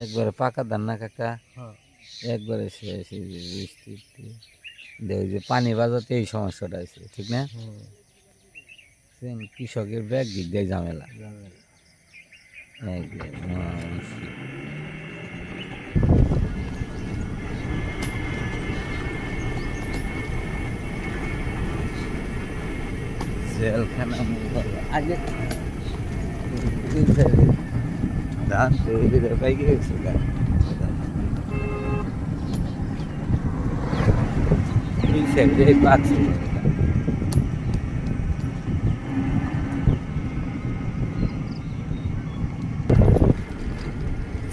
একবারে পাকা ধান না কাকা? হ্যাঁ। একবারে শেষ। এই যে বৃষ্টিতে ওই যে পানি বাজাতে এই সমস্যাটা আছে, ঠিক না? কৃষকের ব্যাগ দিক দিয়ে ঝামেলা। জেলখানা আগে ধান পাই গেছে পাচ্ছি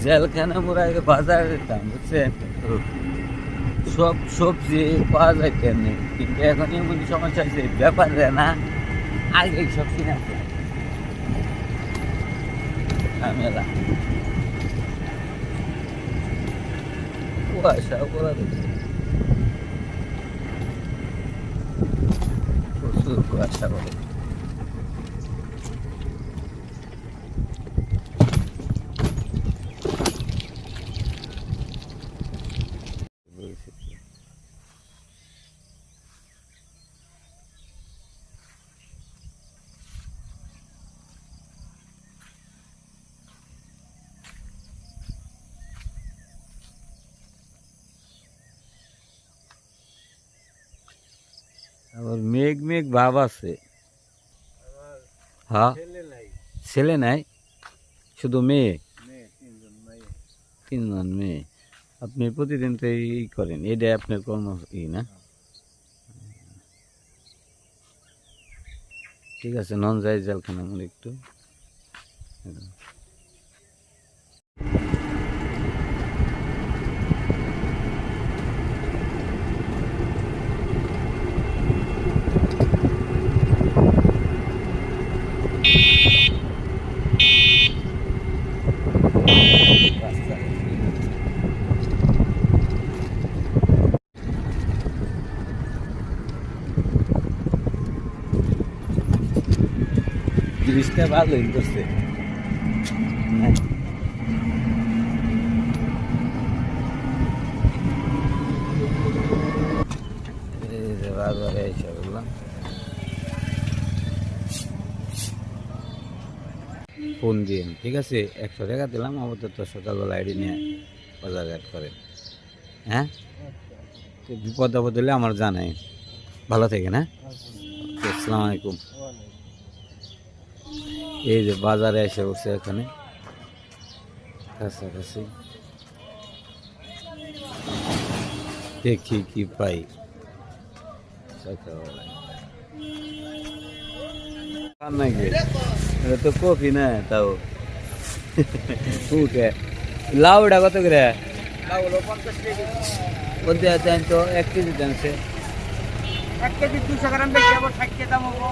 জেলখানা মোড়া বাজারের দাম বুঝছেন, সব সবজি পাওয়া যাইতে নেই, কিন্তু এখন এমন সমস্যা আছে ব্যাপারে না আগে সব কিনা ঝামেলা কুয়াশা করা দেখছে, প্রচুর কুয়াশা করে। আবার মেঘ মেঘ ভাব আছে। হ্যাঁ, ছেলে নাই, শুধু মেয়ে, তিনজন মেয়ে। আপনি প্রতিদিন তো এই করেন, এটা আপনার কর্ম না? ঠিক আছে, নন যাই জেলখানা আমার একটু। জিনিসটা ভালোই করছে। বাজারে এসে বললাম ফোন দিন, ঠিক আছে, 100 টাকা দিলাম, আপাতত সকালবেলা আইডি নিয়ে বাজার ঘাট করেন। হ্যাঁ, বিপদ আপদ হলে আমার জানাই। ভালো থেকে না? আসসালামু আলাইকুম। এই যে বাজারে এসে বসে এখানে কাছাকাছি, দেখি কি পাই সকালবেলায়। নাকি এটা তো কফি না, তাও উঠে লাউটা কত করে? বলতে দেন তো 1 কেজি দেন। সে 1 কেজি 200 গ্রাম বেশি আবার 60 দাম হবো।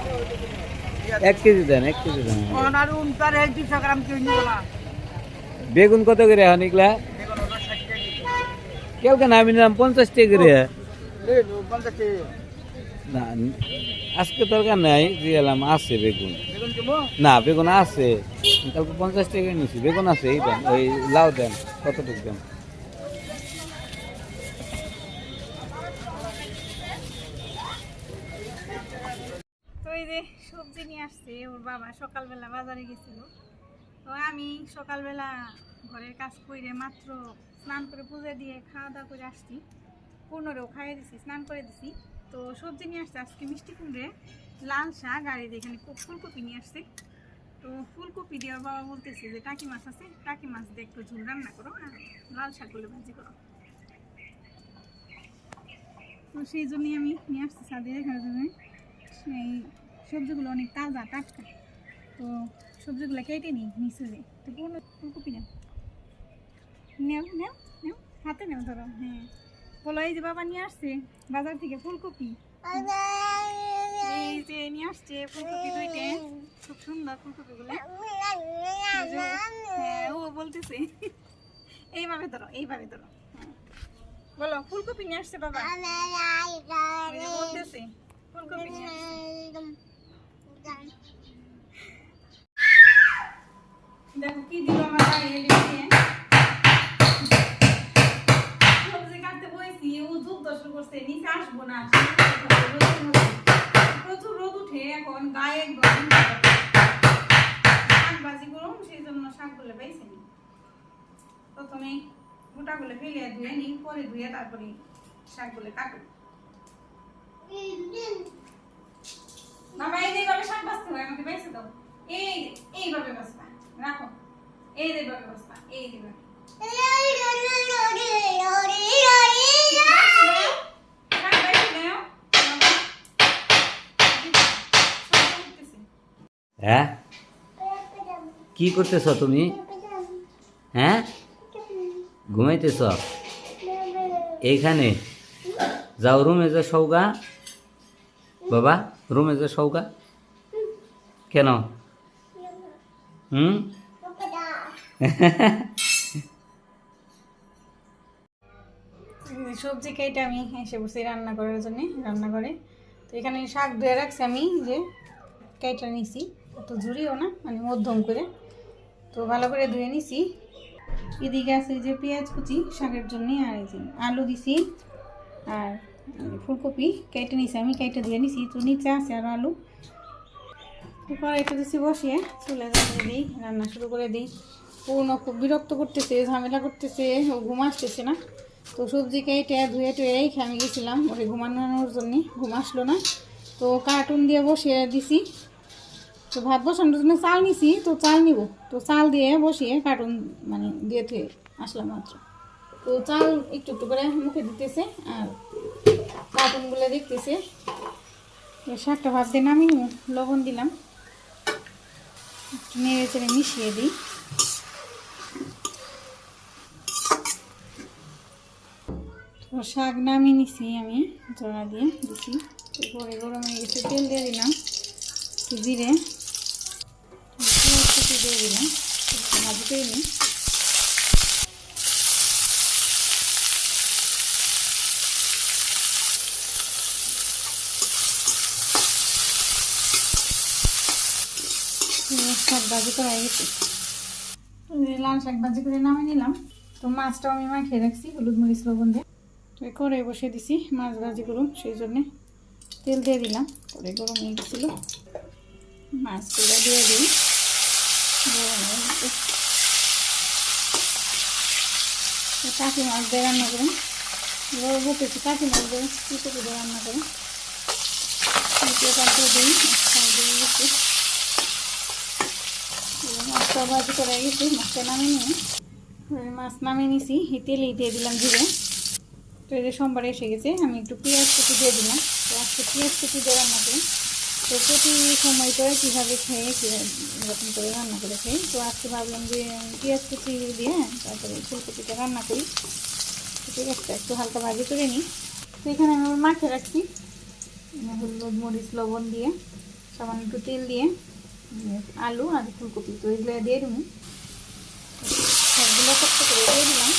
1 কেজি দেন, 1 কেজি দেন। আর উনতার 200 গ্রাম কেউ নিব না। বেগুন কত করে এখন এগুলা? বেগুন হলো 60 কেজি। কেউ কেন আমি নিলাম 50 টাকা করে। 50 টাকা না, আজকে দরকার নাই, দিলাম আছে বেগুন। বেগুন দেবো না, বেগুন আছে, তারপর 50 টাকা নিচ্ছি। বেগুন আছে, এই দেন, ওই লাউ দেন, কতটুকু দেন? তো এই যে সবজি নিয়ে আসছে ওর বাবা, সকালবেলা বাজারে গেছিল। তো আমি সকালবেলা ঘরের কাজ করে মাত্র স্নান করে পুজো দিয়ে খাওয়া দাওয়া করে আসছি। পূর্ণরেও খাইয়ে দিছি, স্নান করে দিছি। তো সবজি নিয়ে আসছে আজকে মিষ্টি কুমড়ে, লাল শাক, আর এই যে এখানে ফুলকপি নিয়ে আসছে। তো ফুলকপি দিয়ে ওর বাবা বলতেছে যে টাকি মাছ আছে, টাকি মাছ দিয়ে একটু ঝোল রান্না করো আর লাল শাকগুলো ভাজি করো। তো সেই জন্যই আমি নিয়ে আসছি ছাদে দেখার জন্য। এই সবজিগুলো অনেক তাজা টাটকা, তো সবজিগুলো কেটে নিই নিচে যে। তো পুরো ফুলকপি নেও নেও নেও নেও, হাতে নেও, ধরো। হ্যাঁ, বলো এই যে বাবা নিয়ে আসছে বাজার থেকে ফুলকপি। এই যে নিয়ে আসছে ফুলকপি 2টে, খুব সুন্দর ফুলকপিগুলো। হ্যাঁ, ও বলতেছে এইভাবে ধরো, এইভাবে ধরো। বলো ফুলকপি নিয়ে আসছে বাবা, বলতেছে ফুলকপি নিয়ে আসছে। দেখো কি দিল আমার গায়ে দিচ্ছে। প্রচুর রোদ উঠে এখন গায়ে একদম শাক ভাজি করুন, সেই জন্য শাকগুলো পাইছি নি। প্রথমে গোটাগুলো ফেলে ধুয়ে নিই, পরে ধুয়ে তারপরে শাকগুলো কাটুন। বাবা এইভাবে শাক বাঁচতে হয়, আমাকে বেঁচে দাও। এইভাবে বাঁচবা, রাখো এইভাবে বাঁচবা, এইভাবে। হ্যাঁ, কি করতেছ তুমি? হ্যাঁ, ঘুমাইতেছ? এইখানে যাও, রুমে যা সৌগা। বাবা রুমে যা সৌগা। কেন? সবজি কেটে আমি এসে বসে রান্না করার জন্য রান্নাঘরে। তো এখানে শাক ধুয়ে রাখছি আমি, যে কেটে নিছি, অত ঝুরিও না, মানে মধ্যম করে। তো ভালো করে ধুয়ে নিছি। এদিকে আছে যে পেঁয়াজ কুচি শাকের জন্য, আর এই যে আলু দিছি, আর ফুলকপি কেটে নিছি আমি, কেটে ধুয়ে নিছি। তো নিচে আছে আর আলু। কড়াইটা দিছি বসিয়ে, চুলে জ্বালিয়ে দিই, রান্না শুরু করে দিই। পূর্ণ খুব বিরক্ত করতেছে, ঝামেলা করতেছে, ও ঘুম আসতেছে না। তো সবজি কেটে ধুয়ে টুয়ে রেখে আমি গেছিলাম ওরে ঘুমানোর জন্যে, ঘুম আসলো না। তো কার্টুন দিয়ে বসিয়ে দিছি। তো ভাত বসানোর জন্য চাল নিছি, তো চাল নিব, তো চাল দিয়ে বসিয়ে কার্টুন মানে দিয়ে থুয়ে আসলাম মাত্র। তো চাল একটু একটু করে মুখে দিতেছে আর কার্টুনগুলো দেখতেছে। তো শাকটা ভাত দিয়ে নামিয়ে লবণ দিলাম, একটু নেড়ে চেড়ে মিশিয়ে দিই। তো শাক নামিয়ে নিছি আমি, জড়া দিয়ে দিছি। পরে গরম হয়ে গেছে, তেল দিয়ে দিলাম, একটু জিরে দিয়ে দিলাম, ভাজি করে নিই। শাক ভাজি করা গেছে, লাল শাক ভাজি করে নামিয়ে নিলাম। তো মাছটাও আমি মাখিয়ে রাখছি হলুদ মরিচ লবণ দিয়ে। তো করে বসে দিছি মাছ ভাজি করুন, সেই জন্যে তেল দিয়ে দিলাম। করে গরম হয়ে গেছিলো, মাছগুলো দিয়ে দিই। গরম হয়ে গেছে, কাকি মাছ দিয়ে রান্না করুন। বকেছি কাকি মাছ দিয়ে কী করে দিয়ে রান্না করুন, দিই। দিয়ে গেছি, মাছটা ভাজি করে গেছি। মাছটা নামিয়ে নিয়ে মাছ নামিয়ে নিছি, তেলেই দিয়ে দিলাম জিরে। তো এই যে সোমবার এসে গেছে, আমি একটু পেঁয়াজ কুচি দিয়ে দিলাম। তো আজকে পেঁয়াজ কুচি দিয়ে রান্না করি। তো প্রতি সময় তো কীভাবে খেয়ে এরকম করে রান্না করে খাই। তো আজকে ভাবলাম যে পেঁয়াজ কুচি দিয়ে তারপরে ফুলকপিটা রান্না করি। পেঁয়াজটা একটু হালকা ভাজি করে নিই। তো এখানে আমি মাখিয়ে রাখছি হলুদ মরিচ লবণ দিয়ে, সামান্য একটু তেল দিয়ে আলু আর ফুলকপি। তো এগুলো দিয়ে দেবো, সবগুলো কষ্ট করে দিয়ে দিলাম।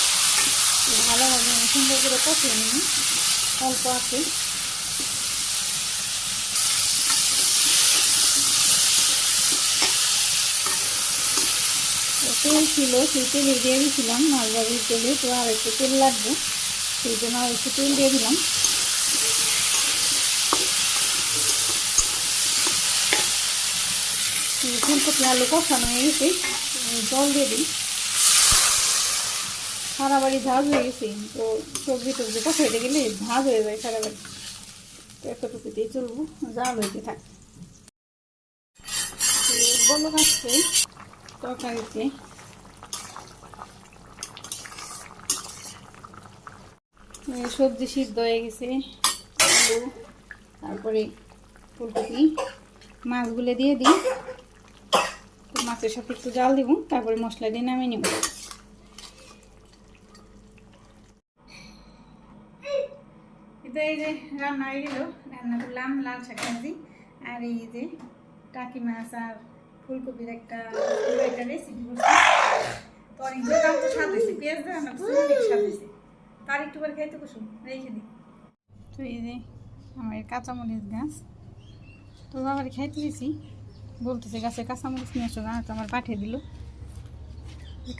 ভালোভাবে আমি সুন্দর করে কষিয়ে নিই, অল্প আছে। তেল ছিল, সেই তেলে দিয়ে দিয়েছিলাম মাছ ভাজির তেলে। তো আর একটু তেল লাগবে, সেই জন্য আর একটু তেল দিয়ে দিলাম। ফুলকপি আলু কষানো হয়ে গেছে, জল দিয়ে দিই। সারা বাড়ি ঝাঁজ হয়ে গেছে, তো সবজি টবজি কষাইতে গেলে ঝাঁজ হয়ে যায় সারা বাড়ি। তো এতটুকুতেই চলবো, জাল হইতে থাকে। বলো আসছে তরকারিতে সবজি সিদ্ধ হয়ে গেছে, আলু তারপরে ফুলকপি, মাছগুলো দিয়ে দিই। তো মাছের সাথে একটু জাল দিব, তারপরে মশলা দিয়ে নামিয়ে নেব। তো এই যে রান্না হয়ে গেল, রান্না করলাম লাল শাক ভাজি, আর এই যে টাকি মাছ আর ফুলকপির একটা রেসিপি করছি। তো অনেক দোকান তো স্বাদ হয়েছে, পেঁয়াজ দিয়ে রান্না করছি, অনেক স্বাদ হয়েছে। তার একটু করে খাইতে বসুন, রেখে দিই। তো এই যে আমার কাঁচামরিচ গাছ, তো বাবার খাইতে দিয়েছি, বলতেছে গাছে কাঁচামরিচ নিয়ে আসো না, তো আমার পাঠিয়ে দিল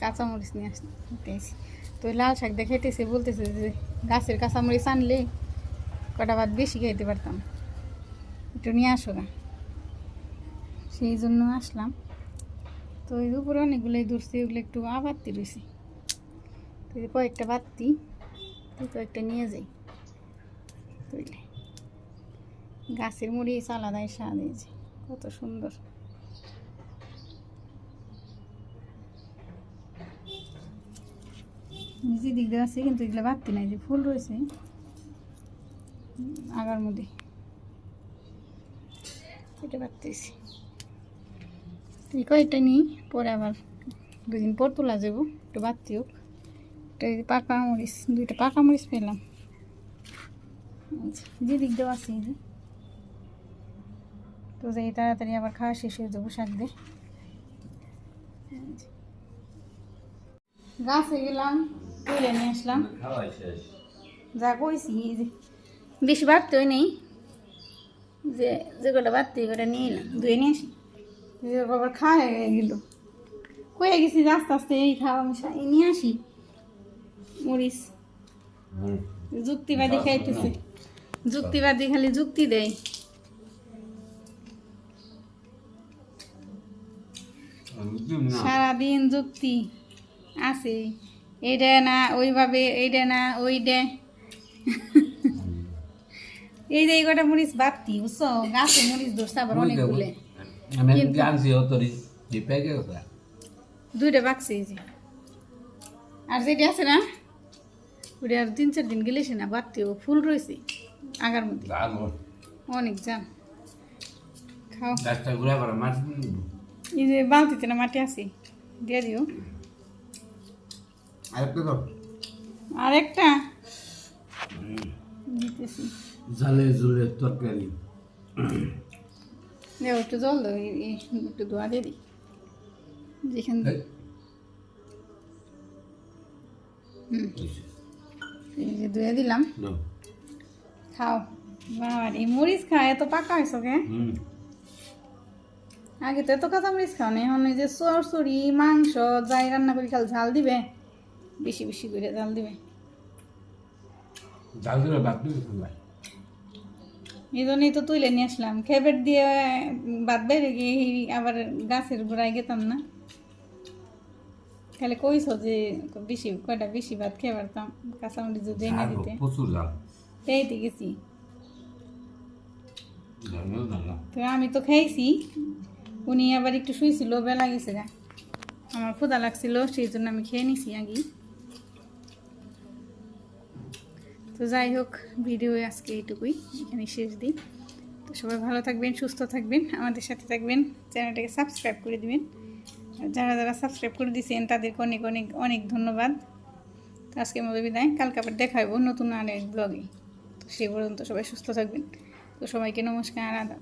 কাঁচামরিচ নিয়ে আসতে। তো লাল শাক দেখাইতেছে, বলতেছে যে গাছের কাঁচামরিচ আনলে কটা ভাত বেশি খাইতে পারতাম। একটু নিয়ে আসো না, সেই জন্য আসলাম। তো ওই উপরে অনেকগুলোই ধরছি, ওগুলো একটু আবাত্তি রয়েছে। তো এই কয়েকটা বাত্তি, তুই কয়েকটা নিয়ে যাই। বুঝলে গাছের মরিচ আলাদাই স্বাদ, এই যে কত সুন্দর। নিজে দিক দিয়ে আছে, কিন্তু এগুলো বাত্তি নাই, যে ফুল রয়েছে আগার মধ্যে, এটা বাত্তিছি। তুই কয়েকটা নিই, পরে আবার 2 দিন পর তোলা যাবো, একটু বাত্তি হোক। একটা পাকা মরিচ, 2টা পাকা মরিচ পেলাম। যে দিক দেওয়া আছে, এই যে তো যাই তাড়াতাড়ি আবার খাওয়া শেষ হয়ে যাবো শাক দিয়ে। গাছে গেলাম, তুলে নিয়ে আসলাম, যা কইছি। এই যে বেশি বাড়তেই নেই, যে যে কটা বাড়তে কটা নিয়ে এলাম, ধুয়ে নিয়ে আসি। আবার খাওয়া হয়ে গেল, কয়ে গেছি যে আস্তে আস্তে এই খাওয়া আমি নিয়ে আসি। মরিচ যুক্তিবাদী খাইতেছে, যুক্তিবাদী খালি যুক্তি দেয়। সারাদিন যুক্তি আছে, এইটা না ওইভাবে, এইটা না ওইটা। এই যে এই কটা মরিচ বাড়তি, বুঝছো, গাছে মরিচ ধরছে আবার অনেকগুলো, কিন্তু 2টা বাক্সে। এই যে আর যেটা আছে না, ওটা আর 3-4 দিন গেলে সে না বাড়তিও, ফুল রয়েছে আগার মধ্যে অনেক। যান খাও। এই যে বালতিতে না মাটি আছে, দিয়ে দিও। আরেকটা দিতেছি, জালে জুলের তরকারি। দেও একটু জল দাও, একটু ধোয়া দিয়ে দিই যেখান দিয়ে। এই যে ধুয়ে দিলাম, খাও। বাবা এই মরিচ খায় এত পাকা হয়েছ কে? আগে তো এত কাঁচা মরিচ খাও না, এখন এই যে চরচড়ি মাংস যাই রান্না করি খাল ঝাল দিবে, বেশি বেশি করে ঝাল দিবে। এই জন্যই তো তুলে নিয়ে আসলাম, খেবেট দিয়ে ভাত বেড়ে গিয়ে আবার গাছের গোড়ায় গেতাম না। তাহলে কইস যে বেশি কয়টা বেশি ভাত খেয়ে পারতাম, কাঁচামরিচ যদি এনে দিতে। প্রচুর জাল, খেয়েতে গেছি তো আমি তো খেয়েছি। উনি আবার একটু শুয়েছিল, বেলা গেছে গা, আমার ক্ষুধা লাগছিল, সেই জন্য আমি খেয়ে নিছি আগে। তো যাই হোক, ভিডিও আজকে এইটুকুই, এখানে শেষ দিই। তো সবাই ভালো থাকবেন, সুস্থ থাকবেন, আমাদের সাথে থাকবেন, চ্যানেলটাকে সাবস্ক্রাইব করে দিবেন। যারা যারা সাবস্ক্রাইব করে দিয়েছেন তাদেরকে অনেক অনেক অনেক ধন্যবাদ। তো আজকের মতো বিদায়, কালকে আবার দেখা হইব নতুন আরেক ব্লগে। তো সেই পর্যন্ত সবাই সুস্থ থাকবেন। তো সবাইকে নমস্কার, আদাব।